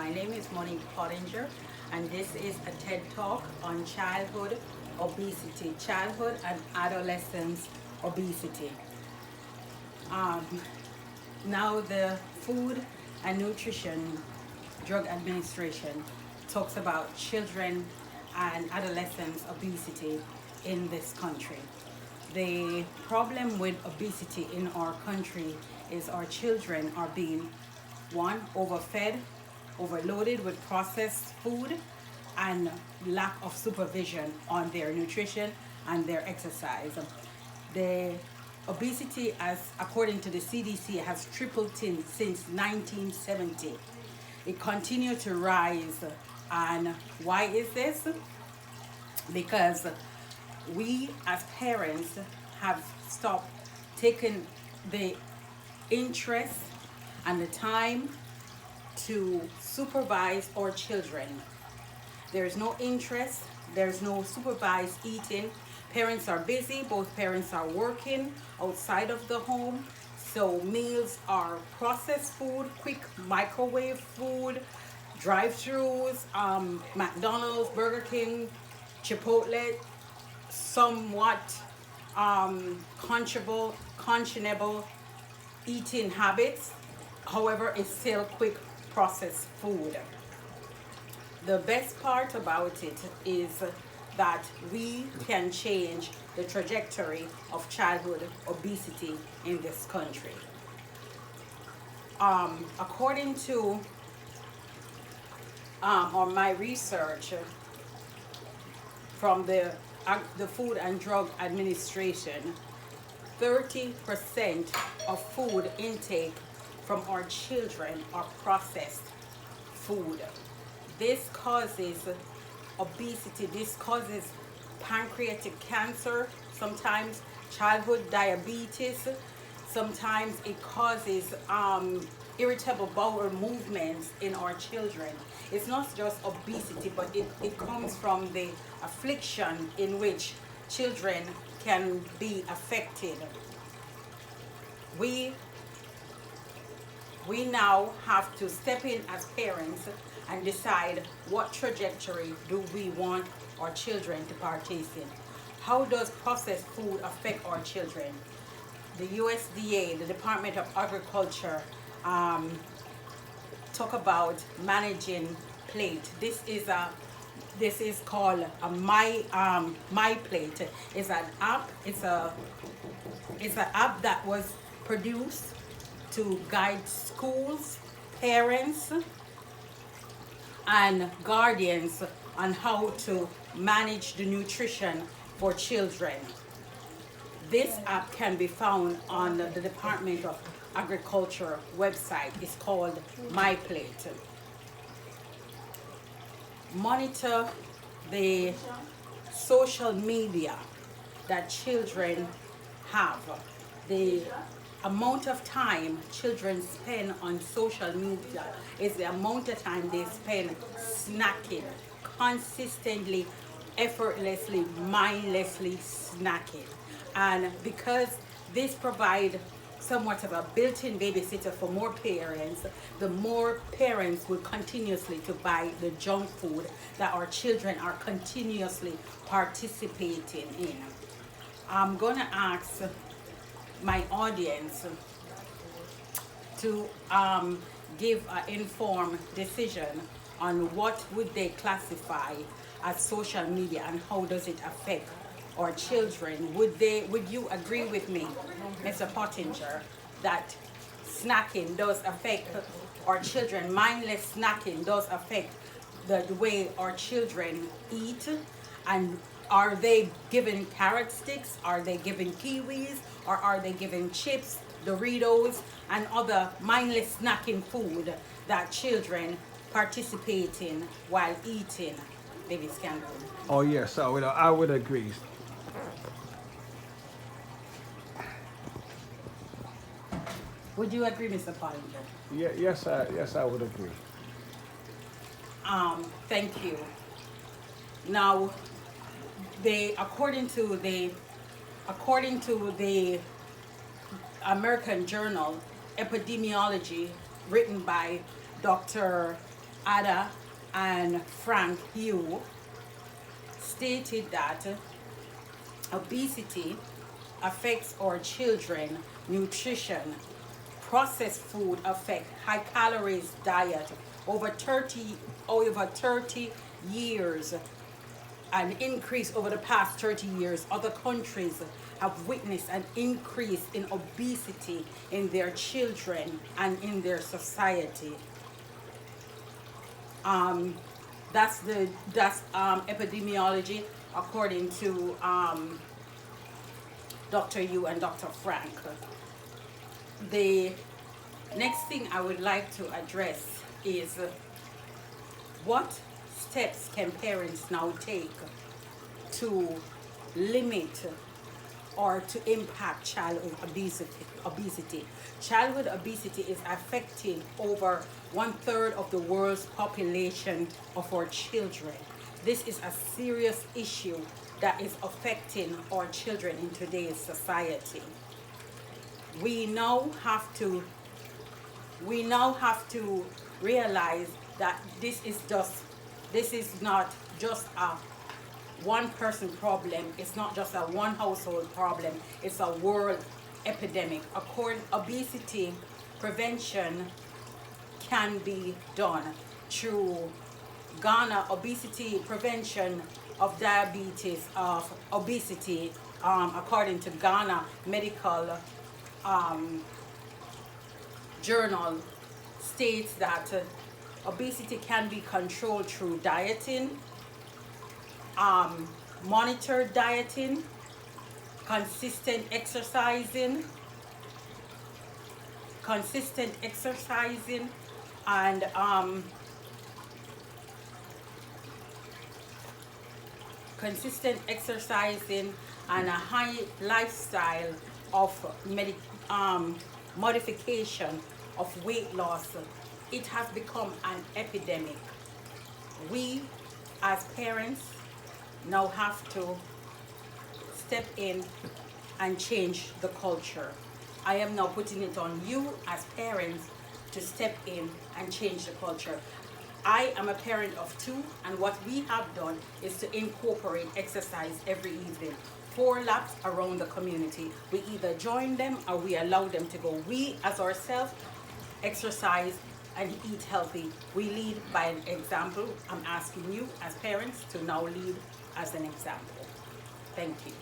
My name is Monique Pottinger, and this is a TED Talk on childhood obesity, childhood and adolescents obesity. Um, Now, the Food and Nutrition Drug Administration talks about children and adolescents obesity in this country. The problem with obesity in our country is our children are being, one, overfed, overloaded with processed food, and lack of supervision on their nutrition and their exercise. The obesity, as according to the CDC, has tripled since 1970. It continued to rise. And why is this? Because we as parents have stopped taking the interest and the time to supervise our children. There's no interest, there's no supervised eating. Parents are busy, both parents are working outside of the home. So meals are processed food, quick microwave food, drive-thrus, McDonald's, Burger King, Chipotle, somewhat conscionable eating habits. However, it's still quick processed food. The best part about it is that we can change the trajectory of childhood obesity in this country. According to or my research from the Food and Drug Administration, 30% of food intake from our children are processed food. This causes obesity, this causes pancreatic cancer, sometimes childhood diabetes, sometimes it causes irritable bowel movements in our children. It's not just obesity, but it comes from the affliction in which children can be affected. We now have to step in as parents and decide what trajectory do we want our children to partake in. How does processed food affect our children? The USDA, the Department of Agriculture, talk about managing plate. This is called a my plate. It's an app. It's an app that was produced to guide schools, parents, and guardians on how to manage the nutrition for children. This app can be found on the Department of Agriculture website. It's called My Plate. Monitor the social media that children have. The amount of time children spend on social media is the amount of time they spend snacking, consistently, effortlessly, mindlessly snacking. And because this provides somewhat of a built-in babysitter for more parents, the more parents will continuously to buy the junk food that our children are continuously participating in. I'm gonna ask my audience to give an informed decision on what would they classify as social media and how does it affect our children. Would you agree with me, Mr. Pottinger, that snacking does affect our children, mindless snacking does affect the way our children eat? And are they given carrot sticks? Are they given kiwis? Or are they given chips, Doritos, and other mindless snacking food that children participate in while eating? Baby Scandal. Oh yes, I would agree. Would you agree, Mr. Pottinger? Yeah, yes, I would agree. Thank you. Now, according to the American Journal Epidemiology, written by Dr. Ada and Frank Hugh stated that obesity affects our children nutrition. Processed food affect high calories diet over 30 years, an increase over the past 30 years. Other countries have witnessed an increase in obesity in their children and in their society. That's epidemiology according to Dr. Yu and Dr. Frank. The next thing I would like to address is what steps can parents now take to limit or to impact childhood obesity. Childhood obesity is affecting over 1/3 of the world's population of our children. This is a serious issue that is affecting our children in today's society. We now have to realize that this is not just a one person problem. It's not just a one household problem. It's a world epidemic. Obesity prevention can be done through Ghana obesity prevention of diabetes of obesity. According to Ghana medical journal states that obesity can be controlled through dieting, monitored dieting, consistent exercising, and a high lifestyle of modification of weight loss. It has become an epidemic. We as parents now have to step in and change the culture. I am now putting it on you as parents to step in and change the culture. I am a parent of 2, and what we have done is to incorporate exercise every evening. 4 laps around the community. We either join them or we allow them to go. We as ourselves exercise and eat healthy. We lead by an example. I'm asking you as parents to now lead as an example. Thank you.